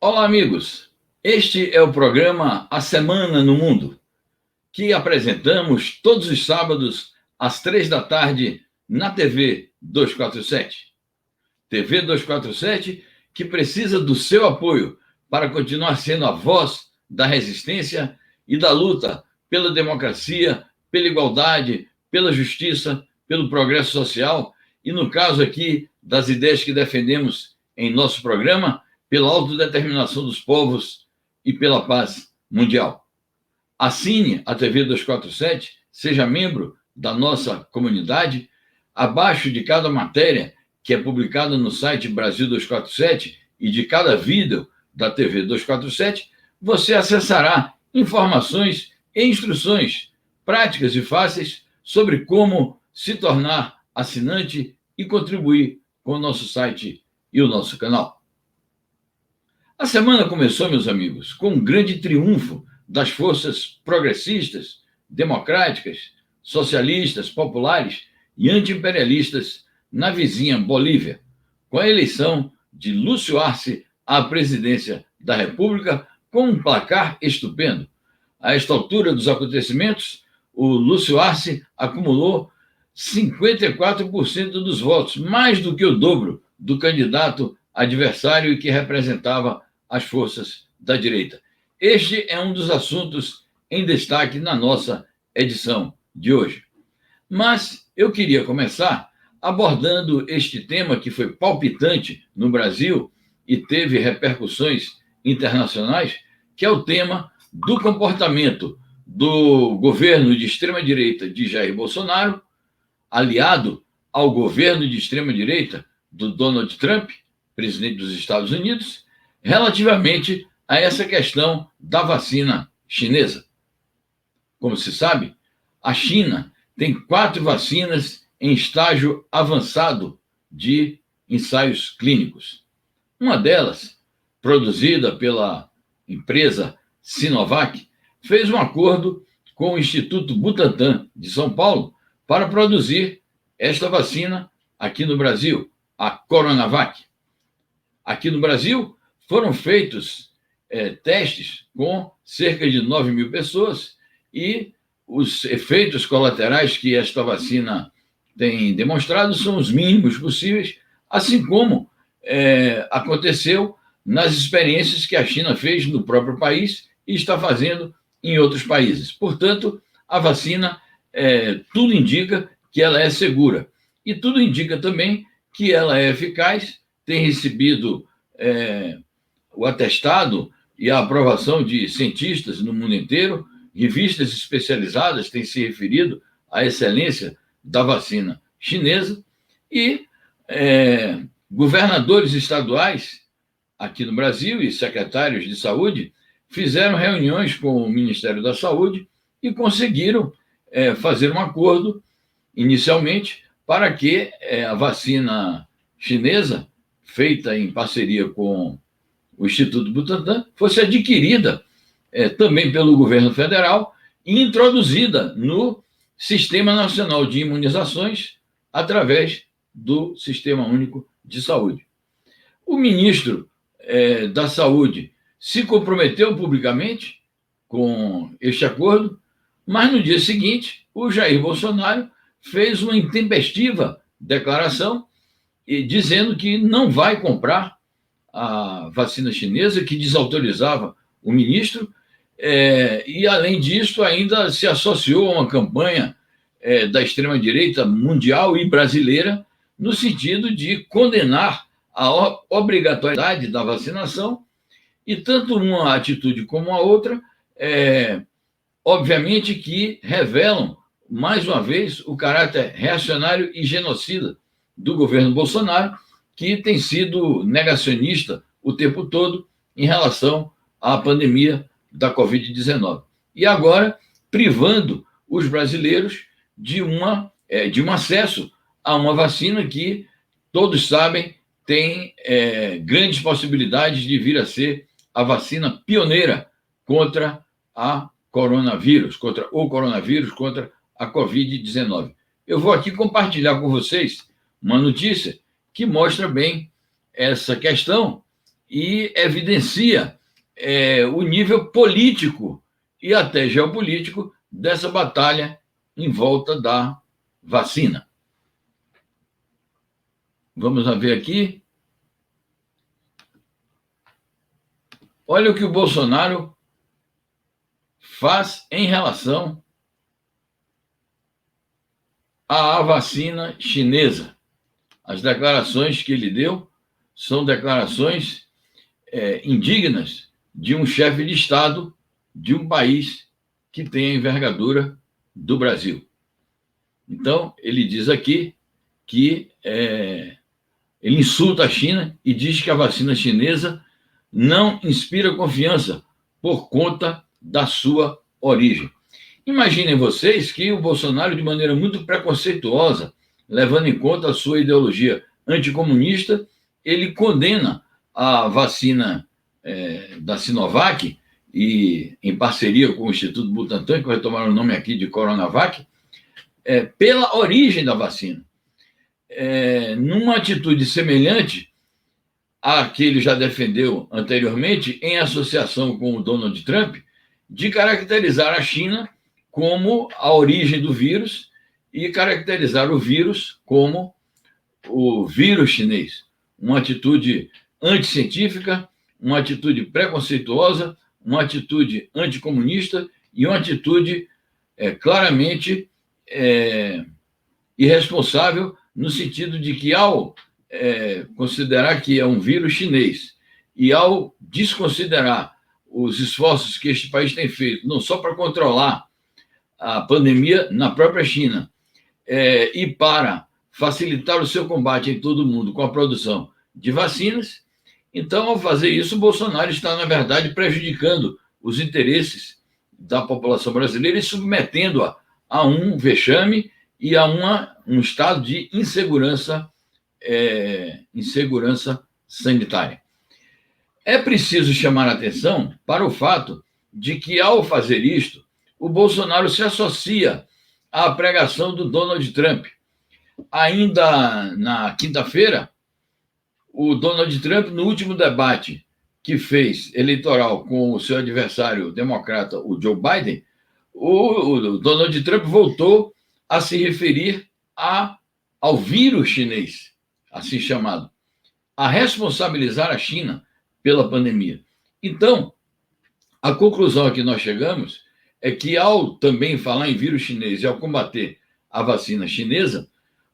Olá, amigos. Este é o programa A Semana no Mundo, que apresentamos todos os sábados às 3 da tarde na TV 247. TV 247 que precisa do seu apoio para continuar sendo a voz da resistência e da luta pela democracia, pela igualdade, pela justiça, pelo progresso social e, no caso aqui, das ideias que defendemos em nosso programa, pela autodeterminação dos povos e pela paz mundial. Assine a TV 247, seja membro da nossa comunidade. Abaixo de cada matéria que é publicada no site Brasil 247 e de cada vídeo da TV 247, você acessará informações e instruções práticas e fáceis sobre como se tornar assinante e contribuir com o nosso site e o nosso canal. A semana começou, meus amigos, com um grande triunfo das forças progressistas, democráticas, socialistas, populares e anti-imperialistas na vizinha Bolívia, com a eleição de Lúcio Arce à presidência da República com um placar estupendo. A esta altura dos acontecimentos, o Lúcio Arce acumulou 54% dos votos, mais do que o dobro do candidato adversário e que representava as forças da direita. Este é um dos assuntos em destaque na nossa edição de hoje. Mas eu queria começar abordando este tema que foi palpitante no Brasil e teve repercussões internacionais, que é o tema do comportamento do governo de extrema-direita de Jair Bolsonaro, aliado ao governo de extrema-direita do Donald Trump, presidente dos Estados Unidos, relativamente a essa questão da vacina chinesa. Como se sabe, a China tem 4 vacinas em estágio avançado de ensaios clínicos. Uma delas, produzida pela empresa Sinovac, fez um acordo com o Instituto Butantan de São Paulo para produzir esta vacina aqui no Brasil, a Coronavac. Aqui no Brasil foram feitos testes com cerca de 9.000 pessoas e os efeitos colaterais que esta vacina tem demonstrado são os mínimos possíveis, assim como aconteceu nas experiências que a China fez no próprio país e está fazendo em outros países. Portanto, a vacina, tudo indica que ela é segura. E tudo indica também que ela é eficaz, tem recebido o atestado e a aprovação de cientistas no mundo inteiro, revistas especializadas têm se referido à excelência da vacina chinesa e governadores estaduais aqui no Brasil e secretários de saúde fizeram reuniões com o Ministério da Saúde e conseguiram fazer um acordo, inicialmente, para que a vacina chinesa, feita em parceria com o Instituto Butantan, fosse adquirida também pelo governo federal e introduzida no Sistema Nacional de Imunizações através do Sistema Único de Saúde. O ministro da Saúde se comprometeu publicamente com este acordo, mas no dia seguinte, o Jair Bolsonaro fez uma intempestiva declaração dizendo que não vai comprar a vacina chinesa, que desautorizava o ministro, e, além disso, ainda se associou a uma campanha da extrema-direita mundial e brasileira no sentido de condenar a obrigatoriedade da vacinação, e tanto uma atitude como a outra, obviamente que revelam, mais uma vez, o caráter reacionário e genocida do governo Bolsonaro, que tem sido negacionista o tempo todo em relação à pandemia da Covid-19. E agora, privando os brasileiros de um acesso a uma vacina que, todos sabem, tem grandes possibilidades de vir a ser a vacina pioneira contra a coronavírus, contra a Covid-19. Eu vou aqui compartilhar com vocês uma notícia que mostra bem essa questão e evidencia o nível político e até geopolítico dessa batalha em volta da vacina. Vamos ver aqui. Olha o que o Bolsonaro faz em relação à vacina chinesa. As declarações que ele deu são declarações indignas de um chefe de Estado de um país que tem a envergadura do Brasil. Então, ele diz aqui que ele insulta a China e diz que a vacina chinesa não inspira confiança por conta da sua origem. Imaginem vocês que o Bolsonaro, de maneira muito preconceituosa, levando em conta a sua ideologia anticomunista, ele condena a vacina da Sinovac, e em parceria com o Instituto Butantan, que vai tomar o nome aqui de Coronavac, pela origem da vacina. Numa atitude semelhante à que ele já defendeu anteriormente, em associação com o Donald Trump, de caracterizar a China como a origem do vírus e caracterizar o vírus como o vírus chinês. Uma atitude anticientífica, uma atitude preconceituosa, uma atitude anticomunista e uma atitude claramente irresponsável, no sentido de que, ao considerar que é um vírus chinês e ao desconsiderar os esforços que este país tem feito, não só para controlar a pandemia na própria China, e para facilitar o seu combate em todo o mundo com a produção de vacinas, então, ao fazer isso, o Bolsonaro está, na verdade, prejudicando os interesses da população brasileira e submetendo-a a um vexame e a um estado de insegurança sanitária. É preciso chamar a atenção para o fato de que, ao fazer isto, o Bolsonaro se associa à pregação do Donald Trump. Ainda na quinta-feira, o Donald Trump, no último debate que fez eleitoral com o seu adversário democrata, o Joe Biden, o Donald Trump voltou a se referir ao vírus chinês, assim chamado, a responsabilizar a China pela pandemia. Então, a conclusão a que nós chegamos é que, ao também falar em vírus chinês e ao combater a vacina chinesa,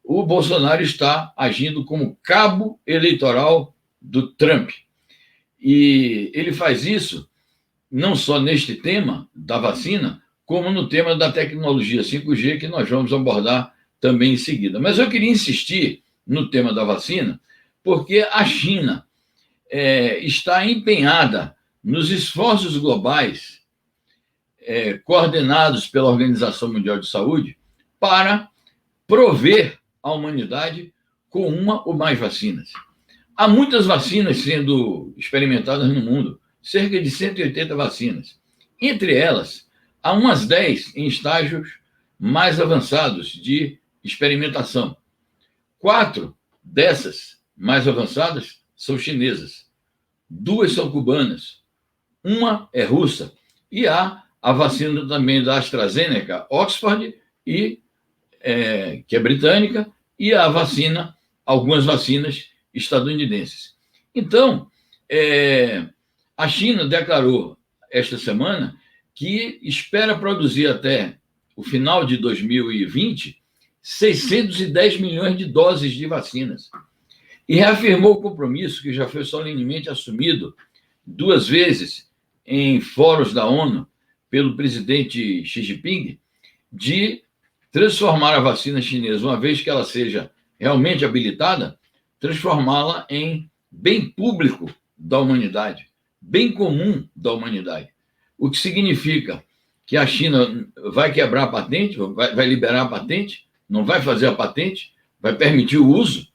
o Bolsonaro está agindo como cabo eleitoral do Trump. E ele faz isso não só neste tema da vacina, como no tema da tecnologia 5G, que nós vamos abordar também em seguida. Mas eu queria insistir no tema da vacina, porque a China está empenhada nos esforços globais coordenados pela Organização Mundial de Saúde para prover a humanidade com uma ou mais vacinas. Há muitas vacinas sendo experimentadas no mundo, cerca de 180 vacinas. Entre elas, há umas 10 em estágios mais avançados de experimentação. 4 dessas mais avançadas são chinesas, 2 são cubanas, uma é russa, e há a vacina também da AstraZeneca, Oxford, que é britânica, e a vacina, algumas vacinas estadunidenses. Então, a China declarou esta semana que espera produzir até o final de 2020 610 milhões de doses de vacinas. E reafirmou o compromisso, que já foi solenemente assumido 2 vezes em fóruns da ONU pelo presidente Xi Jinping, de transformar a vacina chinesa, uma vez que ela seja realmente habilitada, transformá-la em bem público da humanidade, bem comum da humanidade. O que significa que a China vai quebrar a patente, vai liberar a patente, não vai fazer a patente, vai permitir o uso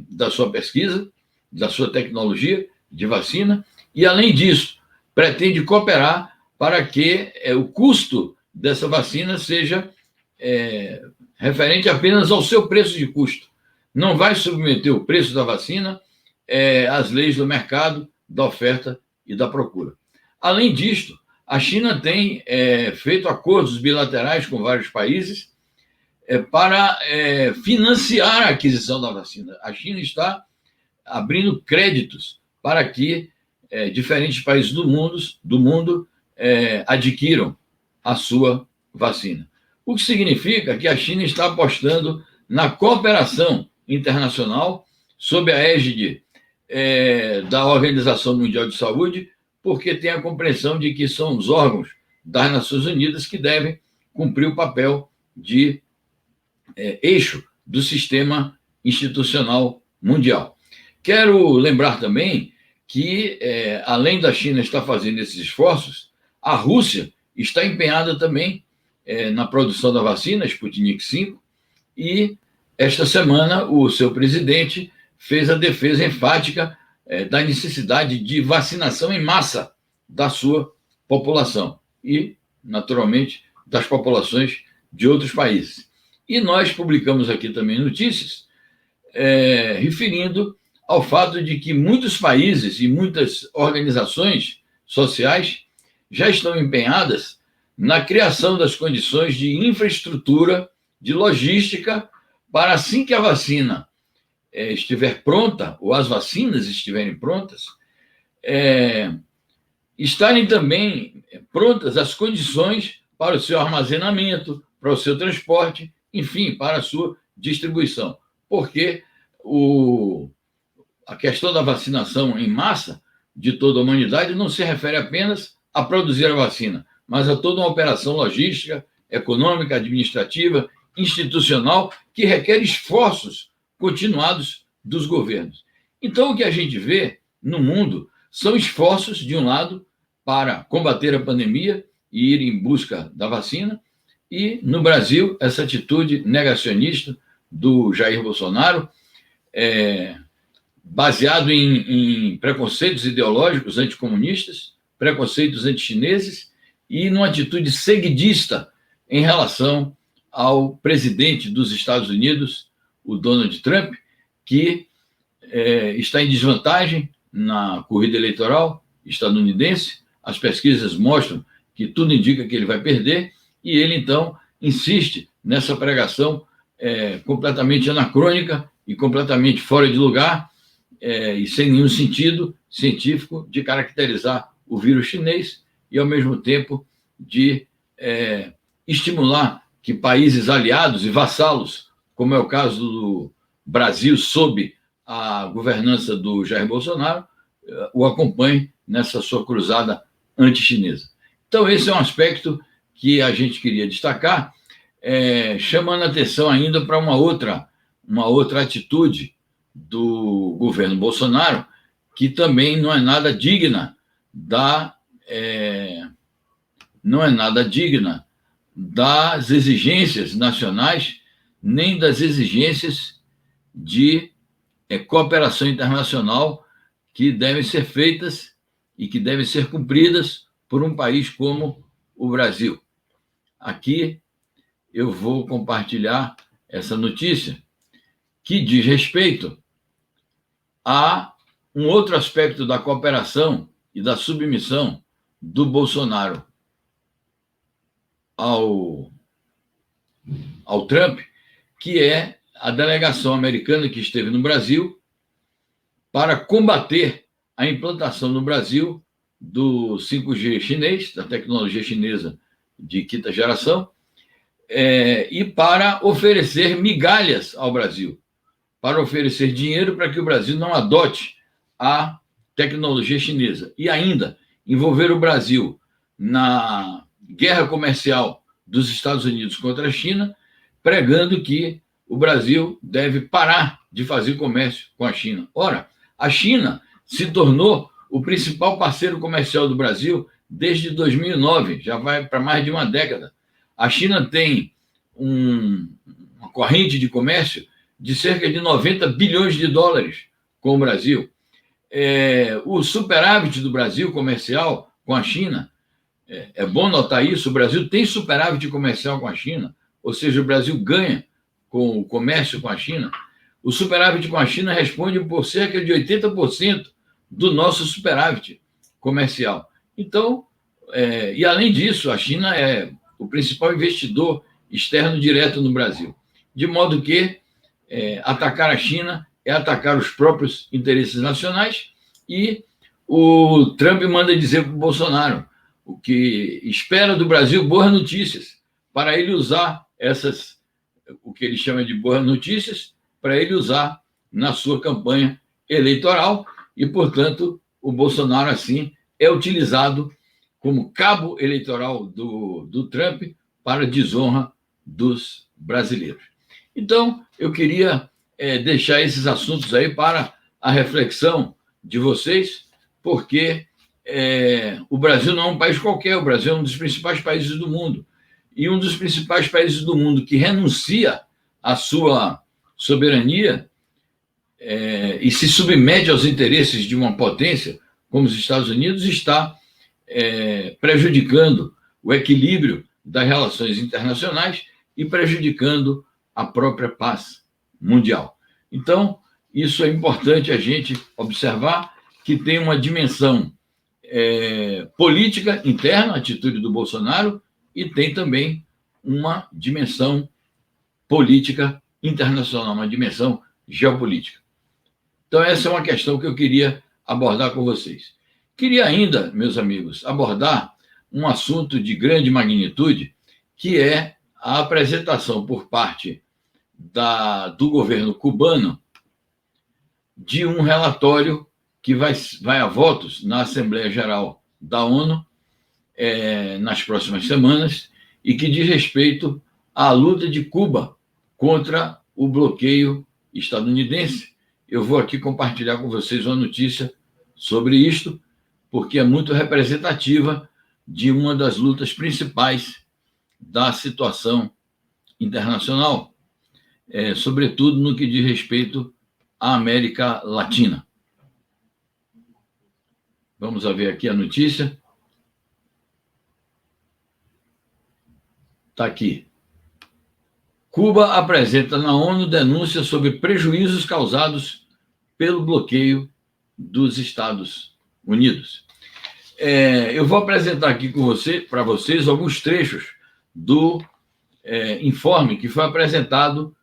da sua pesquisa, da sua tecnologia de vacina, e, além disso, pretende cooperar para que o custo dessa vacina seja referente apenas ao seu preço de custo. Não vai submeter o preço da vacina as leis do mercado, da oferta e da procura. Além disto, a China tem feito acordos bilaterais com vários países para financiar a aquisição da vacina. A China está abrindo créditos para que diferentes países do mundo adquiram a sua vacina. O que significa que a China está apostando na cooperação internacional sob a égide da Organização Mundial de Saúde, porque tem a compreensão de que são os órgãos das Nações Unidas que devem cumprir o papel de eixo do sistema institucional mundial. Quero lembrar também que, além da China estar fazendo esses esforços, a Rússia está empenhada também na produção da vacina Sputnik V, e esta semana o seu presidente fez a defesa enfática da necessidade de vacinação em massa da sua população e, naturalmente, das populações de outros países. E nós publicamos aqui também notícias referindo ao fato de que muitos países e muitas organizações sociais já estão empenhadas na criação das condições de infraestrutura, de logística, para assim que a vacina estiver pronta, ou as vacinas estiverem prontas, estarem também prontas as condições para o seu armazenamento, para o seu transporte, enfim, para a sua distribuição. Porque a questão da vacinação em massa de toda a humanidade não se refere apenas a produzir a vacina, mas a toda uma operação logística, econômica, administrativa, institucional, que requer esforços continuados dos governos. Então, o que a gente vê no mundo são esforços, de um lado, para combater a pandemia e ir em busca da vacina, e, no Brasil, essa atitude negacionista do Jair Bolsonaro, baseado em preconceitos ideológicos anticomunistas, preconceitos antichineses e numa atitude seguidista em relação ao presidente dos Estados Unidos, o Donald Trump, que está em desvantagem na corrida eleitoral estadunidense. As pesquisas mostram que tudo indica que ele vai perder, e ele, então, insiste nessa pregação completamente anacrônica e completamente fora de lugar, e sem nenhum sentido científico, de caracterizar o vírus chinês e, ao mesmo tempo, de estimular que países aliados e vassalos, como é o caso do Brasil, sob a governança do Jair Bolsonaro, o acompanhem nessa sua cruzada anti-chinesa. Então, esse é um aspecto que a gente queria destacar, chamando a atenção ainda para uma outra atitude do governo Bolsonaro, que também não é nada digna das exigências nacionais, nem das exigências de cooperação internacional que devem ser feitas e que devem ser cumpridas por um país como o Brasil. Aqui eu vou compartilhar essa notícia que diz respeito a um outro aspecto da cooperação e da submissão do Bolsonaro ao Trump, que é a delegação americana que esteve no Brasil para combater a implantação no Brasil do 5G chinês, da tecnologia chinesa de quinta geração, e para oferecer migalhas ao Brasil, para oferecer dinheiro para que o Brasil não adote a tecnologia chinesa, e ainda envolver o Brasil na guerra comercial dos Estados Unidos contra a China, pregando que o Brasil deve parar de fazer comércio com a China. Ora, a China se tornou o principal parceiro comercial do Brasil desde 2009, já vai para mais de uma década. A China tem uma corrente de comércio de cerca de 90 bilhões de dólares com o Brasil. O superávit do Brasil comercial com a China, é bom notar isso, o Brasil tem superávit comercial com a China, ou seja, o Brasil ganha com o comércio com a China, O superávit com a China responde por cerca de 80% do nosso superávit comercial. Então, e além disso, a China é o principal investidor externo direto no Brasil. De modo que atacar a China é atacar os próprios interesses nacionais, e o Trump manda dizer para o Bolsonaro o que espera do Brasil boas notícias, para ele usar o que ele chama de boas notícias, para ele usar na sua campanha eleitoral, e, portanto, o Bolsonaro, assim, é utilizado como cabo eleitoral do Trump para desonra dos brasileiros. Então, eu queria deixar esses assuntos aí para a reflexão de vocês, porque o Brasil não é um país qualquer, o Brasil é um dos principais países do mundo. E um dos principais países do mundo que renuncia à sua soberania e se submete aos interesses de uma potência como os Estados Unidos está prejudicando o equilíbrio das relações internacionais e prejudicando a própria paz mundial. Então, isso é importante a gente observar, que tem uma dimensão política interna, a atitude do Bolsonaro, e tem também uma dimensão política internacional, uma dimensão geopolítica. Então, essa é uma questão que eu queria abordar com vocês. Queria ainda, meus amigos, abordar um assunto de grande magnitude, que é a apresentação por parte do governo cubano de um relatório que vai a votos na Assembleia Geral da ONU nas próximas semanas, e que diz respeito à luta de Cuba contra o bloqueio estadunidense. Eu vou aqui compartilhar com vocês uma notícia sobre isto, porque é muito representativa de uma das lutas principais da situação internacional, sobretudo no que diz respeito à América Latina. Vamos ver aqui a notícia. Está aqui. Cuba apresenta na ONU denúncia sobre prejuízos causados pelo bloqueio dos Estados Unidos. Eu vou apresentar aqui para vocês alguns trechos do informe que foi apresentado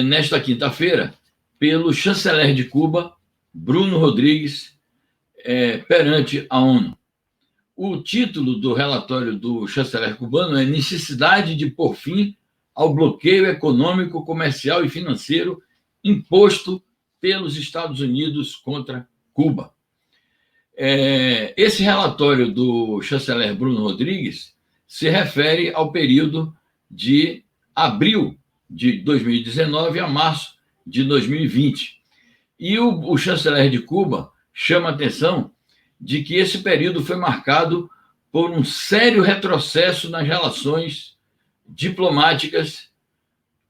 nesta quinta-feira pelo chanceler de Cuba, Bruno Rodrigues, perante a ONU. O título do relatório do chanceler cubano é Necessidade de pôr fim ao bloqueio econômico, comercial e financeiro imposto pelos Estados Unidos contra Cuba. Esse relatório do chanceler Bruno Rodrigues se refere ao período de abril de 2019 a março de 2020. E o chanceler de Cuba chama a atenção de que esse período foi marcado por um sério retrocesso nas relações diplomáticas,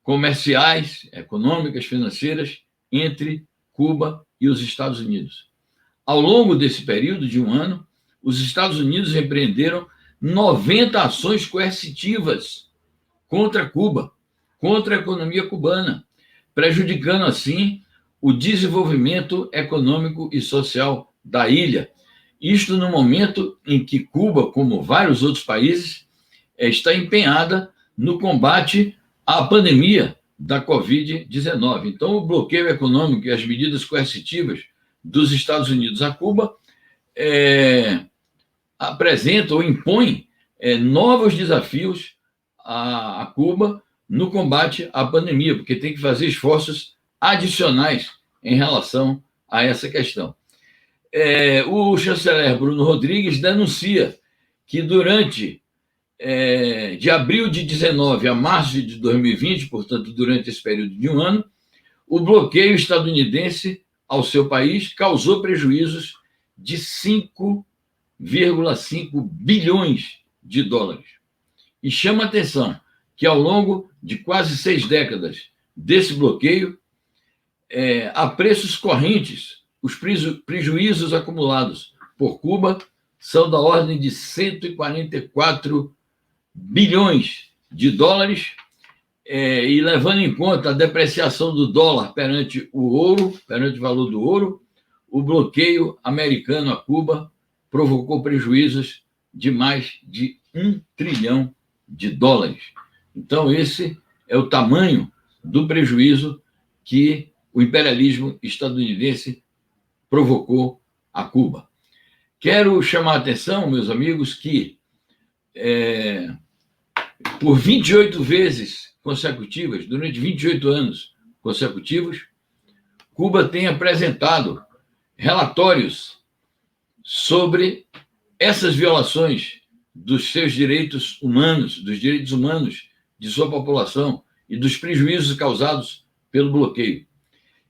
comerciais, econômicas, financeiras entre Cuba e os Estados Unidos. Ao longo desse período de um ano, os Estados Unidos empreenderam 90 ações coercitivas contra Cuba, contra a economia cubana, prejudicando, assim, o desenvolvimento econômico e social da ilha. Isto no momento em que Cuba, como vários outros países, está empenhada no combate à pandemia da Covid-19. Então, o bloqueio econômico e as medidas coercitivas dos Estados Unidos a Cuba apresentam ou impõem novos desafios a Cuba no combate à pandemia, porque tem que fazer esforços adicionais em relação a essa questão. O chanceler Bruno Rodrigues denuncia que durante de abril de 19 a março de 2020, portanto, durante esse período de um ano, o bloqueio estadunidense ao seu país causou prejuízos de 5,5 bilhões de dólares. E chama a atenção que, ao longo de quase 6 décadas desse bloqueio, a preços correntes, os prejuízos acumulados por Cuba são da ordem de 144 bilhões de dólares, e levando em conta a depreciação do dólar perante o ouro, perante o valor do ouro, o bloqueio americano a Cuba provocou prejuízos de mais de $1 trilhão. Então, esse é o tamanho do prejuízo que o imperialismo estadunidense provocou a Cuba. Quero chamar a atenção, meus amigos, que por 28 vezes consecutivas, durante 28 anos consecutivos, Cuba tem apresentado relatórios sobre essas violações dos seus direitos humanos, dos direitos humanos de sua população e dos prejuízos causados pelo bloqueio.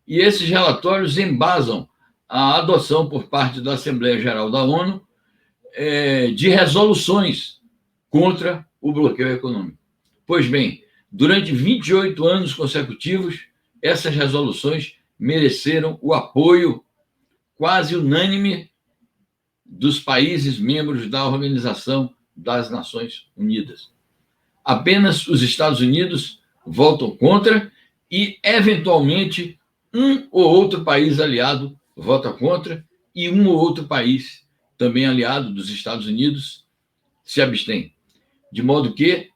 E esses relatórios embasam a adoção por parte da Assembleia Geral da ONU de resoluções contra o bloqueio econômico. Pois bem, durante 28 anos consecutivos, essas resoluções mereceram o apoio quase unânime dos países membros da Organização das Nações Unidas. Apenas os Estados Unidos votam contra e, eventualmente, um ou outro país aliado vota contra e um ou outro país também aliado dos Estados Unidos se abstém. De modo que,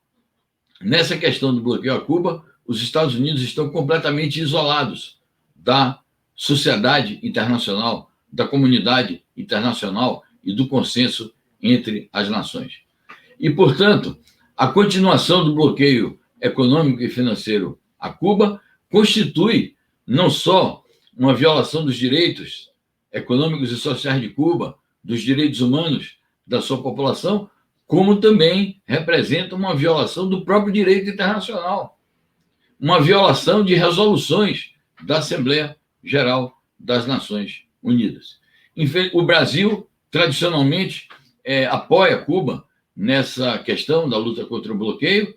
nessa questão do bloqueio a Cuba, os Estados Unidos estão completamente isolados da sociedade internacional, da comunidade internacional e do consenso entre as nações. E, portanto, a continuação do bloqueio econômico e financeiro a Cuba constitui não só uma violação dos direitos econômicos e sociais de Cuba, dos direitos humanos da sua população, como também representa uma violação do próprio direito internacional, uma violação de resoluções da Assembleia Geral das Nações Unidas. O Brasil, tradicionalmente, apoia Cuba nessa questão da luta contra o bloqueio,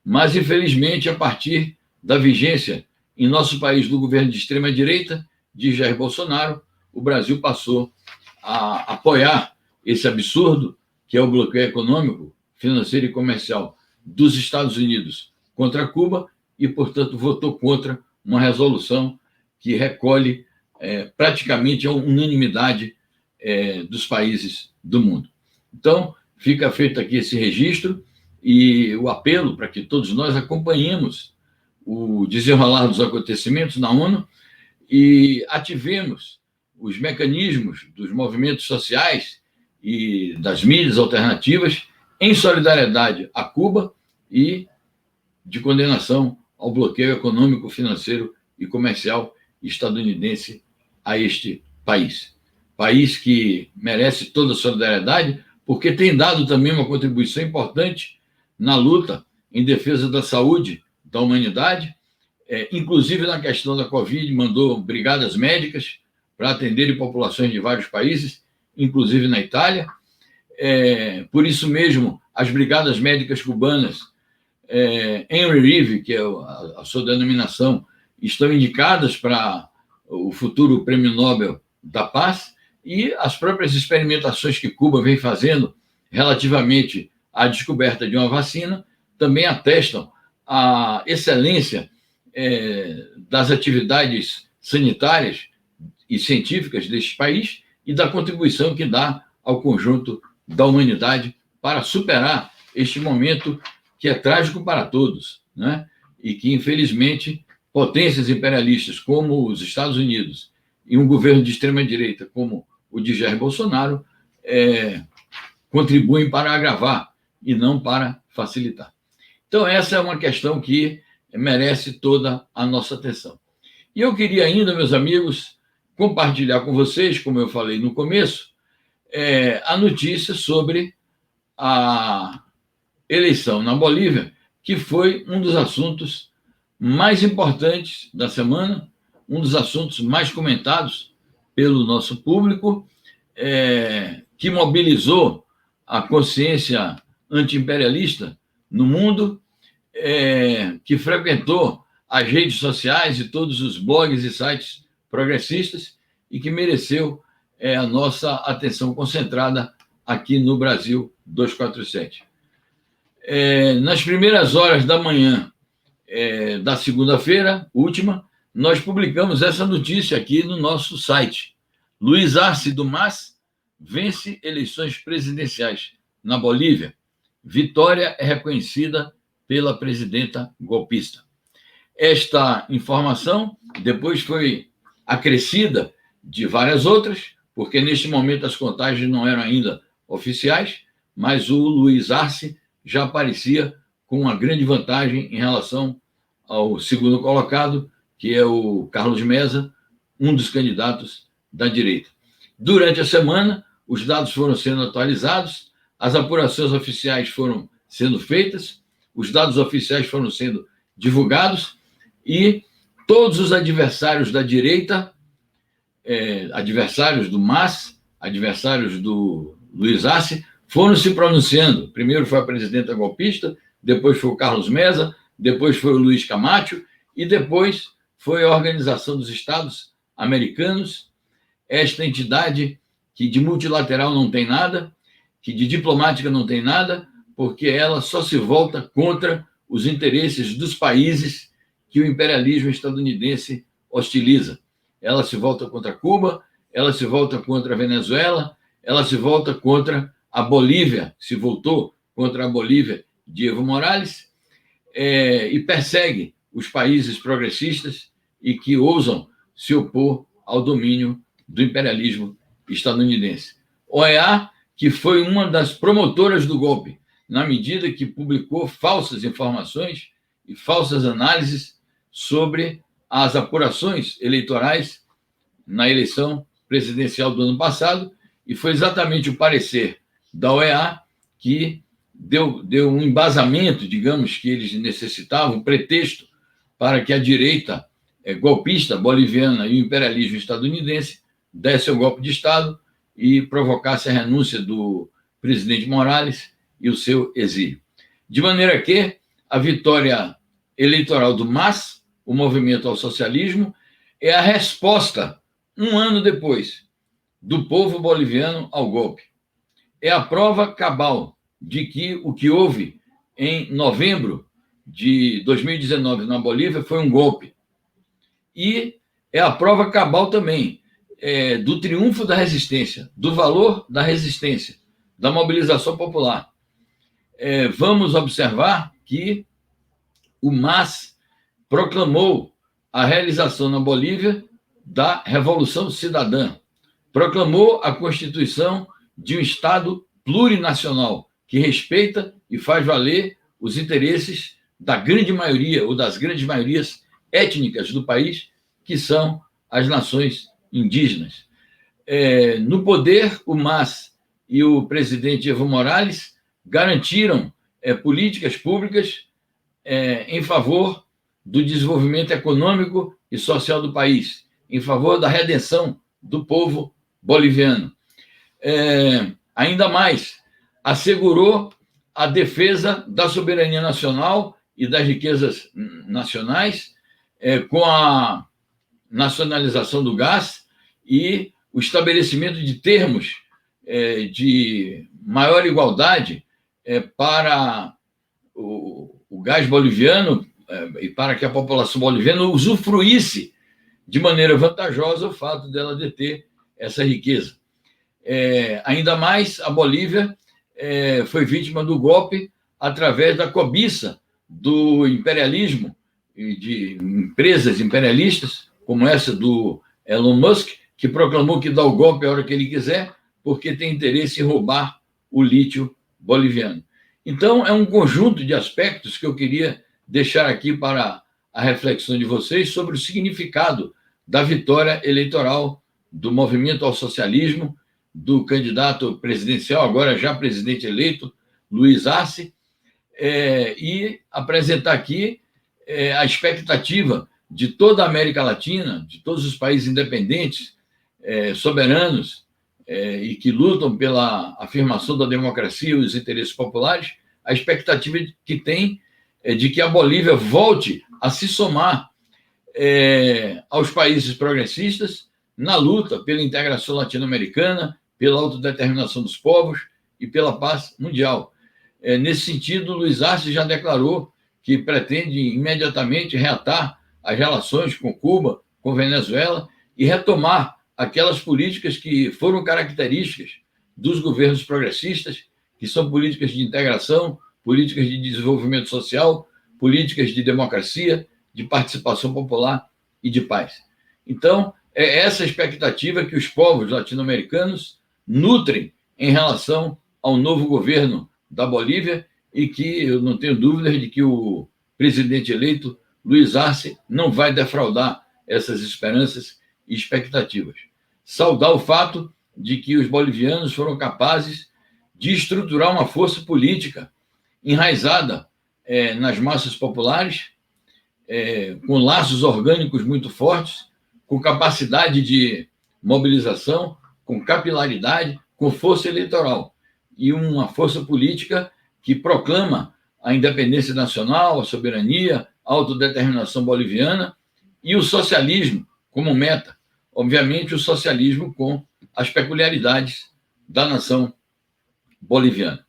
mas, infelizmente, a partir da vigência em nosso país do governo de extrema-direita, de Jair Bolsonaro, o Brasil passou a apoiar esse absurdo, que é o bloqueio econômico, financeiro e comercial dos Estados Unidos contra Cuba e, portanto, votou contra uma resolução que recolhe praticamente a unanimidade dos países do mundo. Então, fica feito aqui esse registro e o apelo para que todos nós acompanhemos o desenrolar dos acontecimentos na ONU e ativemos os mecanismos dos movimentos sociais e das mídias alternativas em solidariedade a Cuba e de condenação ao bloqueio econômico, financeiro e comercial estadunidense a este país. País que merece toda a solidariedade, porque tem dado também uma contribuição importante na luta em defesa da saúde da humanidade, inclusive na questão da Covid, mandou brigadas médicas para atenderem populações de vários países, inclusive na Itália. Por isso mesmo, as brigadas médicas cubanas, Henry Reeve, que é a sua denominação, estão indicadas para o futuro Prêmio Nobel da Paz, e as próprias experimentações que Cuba vem fazendo relativamente à descoberta de uma vacina também atestam a excelência das atividades sanitárias e científicas deste país e da contribuição que dá ao conjunto da humanidade para superar este momento que é trágico para todos, né? E que, infelizmente, potências imperialistas como os Estados Unidos e um governo de extrema-direita como o de Jair Bolsonaro contribuem para agravar e não para facilitar. Então, essa é uma questão que merece toda a nossa atenção. E eu queria ainda, meus amigos, compartilhar com vocês, como eu falei no começo, a notícia sobre a eleição na Bolívia, que foi um dos assuntos mais importantes da semana, um dos assuntos mais comentados pelo nosso público, que mobilizou a consciência anti-imperialista no mundo, que frequentou as redes sociais e todos os blogs e sites progressistas e que mereceu a nossa atenção concentrada aqui no Brasil 247. Nas primeiras horas da manhã da segunda-feira, última, nós publicamos essa notícia aqui no nosso site. Luiz Arce do MAS vence eleições presidenciais na Bolívia. Vitória é reconhecida pela presidenta golpista. Esta informação depois foi acrescida de várias outras, porque neste momento as contagens não eram ainda oficiais, mas o Luiz Arce já aparecia com uma grande vantagem em relação ao segundo colocado, que é o Carlos Mesa, um dos candidatos da direita. Durante a semana, os dados foram sendo atualizados, as apurações oficiais foram sendo feitas, os dados oficiais foram sendo divulgados e todos os adversários da direita, adversários do MAS, adversários do Luiz Arce, foram se pronunciando. Primeiro foi a presidenta golpista, depois foi o Carlos Mesa, depois foi o Luiz Camacho e depois foi a Organização dos Estados Americanos, esta entidade que de multilateral não tem nada, que de diplomática não tem nada, porque ela só se volta contra os interesses dos países que o imperialismo estadunidense hostiliza. Ela se volta contra Cuba, ela se volta contra a Venezuela, ela se volta contra a Bolívia, se voltou contra a Bolívia de Evo Morales, e persegue os países progressistas e que ousam se opor ao domínio do imperialismo estadunidense. OEA, que foi uma das promotoras do golpe, na medida que publicou falsas informações e falsas análises sobre as apurações eleitorais na eleição presidencial do ano passado, e foi exatamente o parecer da OEA que deu um embasamento, digamos, que eles necessitavam, um pretexto para que a direita golpista boliviana e o imperialismo estadunidense desse o golpe de Estado e provocasse a renúncia do presidente Morales e o seu exílio. De maneira que a vitória eleitoral do MAS, o Movimento ao Socialismo, é a resposta, um ano depois, do povo boliviano ao golpe. É a prova cabal de que o que houve em novembro de 2019 na Bolívia foi um golpe. E é a prova cabal também do triunfo da resistência, do valor da resistência, da mobilização popular. Vamos observar que o MAS proclamou a realização na Bolívia da Revolução Cidadã, proclamou a constituição de um Estado plurinacional que respeita e faz valer os interesses da grande maioria ou das grandes maiorias étnicas do país, que são as nações indígenas. No poder, o MAS e o presidente Evo Morales garantiram políticas públicas em favor do desenvolvimento econômico e social do país, em favor da redenção do povo boliviano. Ainda mais, assegurou a defesa da soberania nacional e das riquezas nacionais, com a nacionalização do gás e o estabelecimento de termos de maior igualdade para o gás boliviano e para que a população boliviana usufruísse de maneira vantajosa o fato dela deter essa riqueza. Ainda mais, a Bolívia foi vítima do golpe através da cobiça do imperialismo e de empresas imperialistas, como essa do Elon Musk, que proclamou que dá o golpe a hora que ele quiser, porque tem interesse em roubar o lítio boliviano. Então, é um conjunto de aspectos que eu queria deixar aqui para a reflexão de vocês sobre o significado da vitória eleitoral do Movimento ao Socialismo, do candidato presidencial, agora já presidente eleito, Luiz Arce, e apresentar aqui a expectativa de toda a América Latina, de todos os países independentes, soberanos, e que lutam pela afirmação da democracia e os interesses populares, a expectativa que tem de que a Bolívia volte a se somar aos países progressistas na luta pela integração latino-americana, pela autodeterminação dos povos e pela paz mundial. Nesse sentido, Luiz Arce já declarou que pretende imediatamente reatar as relações com Cuba, com Venezuela e retomar aquelas políticas que foram características dos governos progressistas, que são políticas de integração, políticas de desenvolvimento social, políticas de democracia, de participação popular e de paz. Então, é essa expectativa que os povos latino-americanos nutrem em relação ao novo governo da Bolívia e que eu não tenho dúvidas de que o presidente eleito, Luiz Arce, não vai defraudar essas esperanças e expectativas. Saudar o fato de que os bolivianos foram capazes de estruturar uma força política enraizada nas massas populares, com laços orgânicos muito fortes, com capacidade de mobilização, com capilaridade, com força eleitoral e uma força política que proclama a independência nacional, a soberania, a autodeterminação boliviana e o socialismo como meta. Obviamente, o socialismo com as peculiaridades da nação boliviana.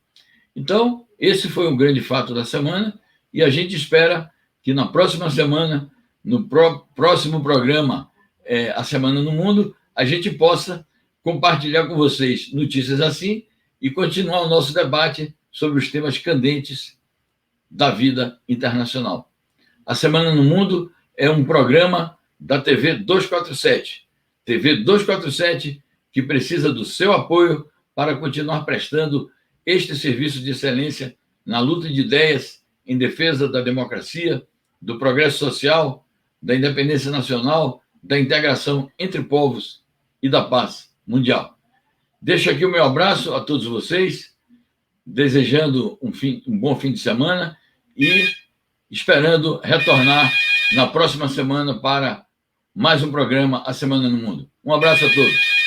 Então, esse foi um grande fato da semana e a gente espera que na próxima semana, no próximo programa A Semana no Mundo, a gente possa compartilhar com vocês notícias assim e continuar o nosso debate sobre os temas candentes da vida internacional. A Semana no Mundo é um programa da TV 247. TV 247 que precisa do seu apoio para continuar prestando este serviço de excelência na luta de ideias em defesa da democracia, do progresso social, da independência nacional, da integração entre povos e da paz mundial. Deixo aqui o meu abraço a todos vocês, desejando um bom fim de semana e esperando retornar na próxima semana para mais um programa A Semana no Mundo. Um abraço a todos.